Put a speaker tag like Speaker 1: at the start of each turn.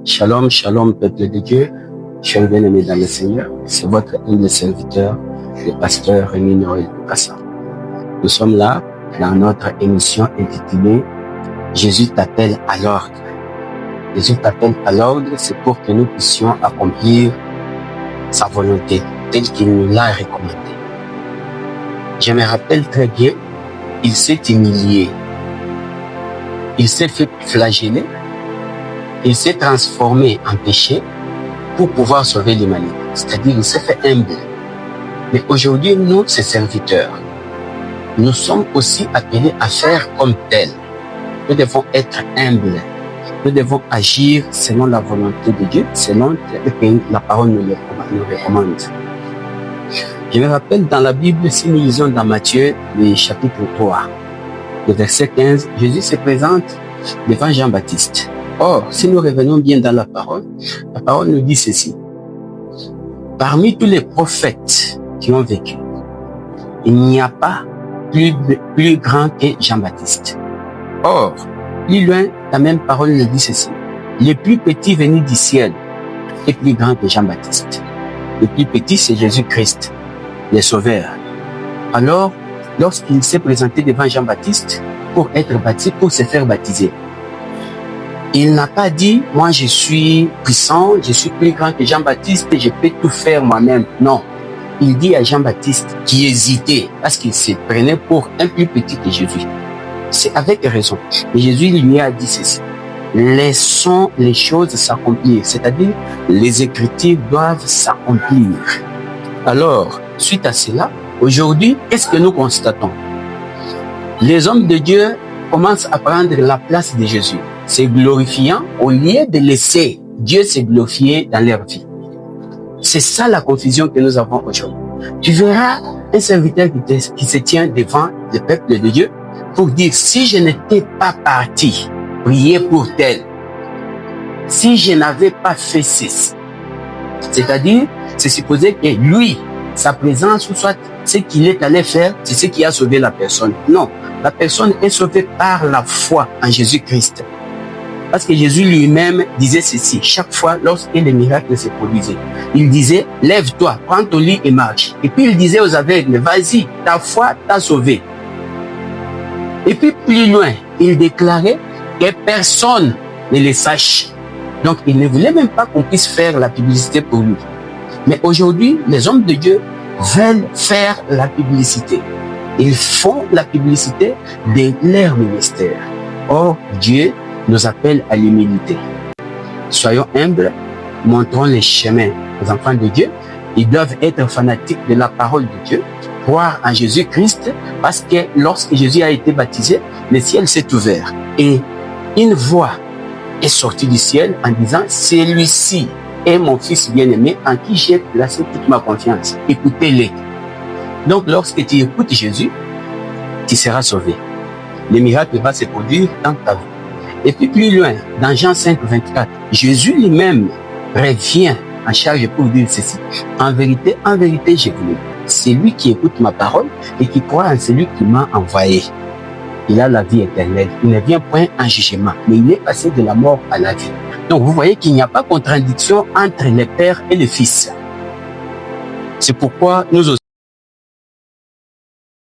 Speaker 1: Shalom, shalom, peuple de Dieu, chers bien-aimés dans le Seigneur, c'est votre humble serviteur, le pasteur Rémi Noël Kassa. Nous sommes là dans notre émission intitulée Jésus t'appelle à l'ordre. Jésus t'appelle à l'ordre, c'est pour que nous puissions accomplir sa volonté telle qu'il nous l'a recommandée. Je me rappelle très bien, il s'est humilié, il s'est fait flageller, il s'est transformé en péché pour pouvoir sauver l'humanité. C'est-à-dire, il s'est fait humble. Mais aujourd'hui, nous, ses serviteurs, nous sommes aussi appelés à faire comme tel. Nous devons être humbles. Nous devons agir selon la volonté de Dieu, selon ce que la parole nous recommande. Je me rappelle dans la Bible, si nous lisons dans Matthieu, le chapitre 3, le verset 15, Jésus se présente devant Jean-Baptiste. Or, si nous revenons bien dans la parole nous dit ceci. Parmi tous les prophètes qui ont vécu, il n'y a pas plus grand que Jean-Baptiste. Or, plus loin, la même parole nous dit ceci. Le plus petit venu du ciel est plus grand que Jean-Baptiste. Le plus petit, c'est Jésus-Christ, le Sauveur. Alors, lorsqu'il s'est présenté devant Jean-Baptiste pour être baptisé, pour se faire baptiser, il n'a pas dit, moi je suis puissant, je suis plus grand que Jean-Baptiste et je peux tout faire moi-même. Non. Il dit à Jean-Baptiste qui hésitait parce qu'il se prenait pour un plus petit que Jésus. C'est avec raison. Et Jésus lui a dit ceci. Laissons les choses s'accomplir. C'est-à-dire, les Écritures doivent s'accomplir. Alors, suite à cela, aujourd'hui, qu'est-ce que nous constatons? Les hommes de Dieu commencent à prendre la place de Jésus. C'est glorifiant au lieu de laisser Dieu se glorifier dans leur vie. C'est ça la confusion que nous avons aujourd'hui. Tu verras un serviteur qui se tient devant le peuple de Dieu pour dire, si je n'étais pas parti prier pour tel, si je n'avais pas fait ceci, c'est-à-dire, c'est supposé que lui, sa présence, ou soit ce qu'il est allé faire, c'est ce qui a sauvé la personne. Non, la personne est sauvée par la foi en Jésus-Christ. Parce que Jésus lui-même disait ceci, chaque fois lorsque les miracles se produisaient. Il disait, lève-toi, prends ton lit et marche. Et puis il disait aux aveugles, vas-y, ta foi t'a sauvé. Et puis plus loin, il déclarait que personne ne le sache. Donc il ne voulait même pas qu'on puisse faire la publicité pour lui. Mais aujourd'hui, les hommes de Dieu veulent faire la publicité. Ils font la publicité de leur ministère. Or, Dieu nous appelle à l'humilité. Soyons humbles, montrons les chemins aux enfants de Dieu. Ils doivent être fanatiques de la parole de Dieu, croire en Jésus-Christ, parce que lorsque Jésus a été baptisé, le ciel s'est ouvert. Et une voix est sortie du ciel en disant, celui-ci est mon fils bien-aimé en qui j'ai placé toute ma confiance. Écoutez-le. Donc lorsque tu écoutes Jésus, tu seras sauvé. Le miracle va se produire dans ta vie. Et puis plus loin, dans Jean 5, 24, Jésus lui-même revient en charge pour dire ceci. En vérité, je vous le dis, c'est lui qui écoute ma parole et qui croit en celui qui m'a envoyé. Il a la vie éternelle. Il ne vient point en jugement, mais il est passé de la mort à la vie. Donc vous voyez qu'il n'y a pas de contradiction entre le Père et le Fils. C'est pourquoi nous aussi,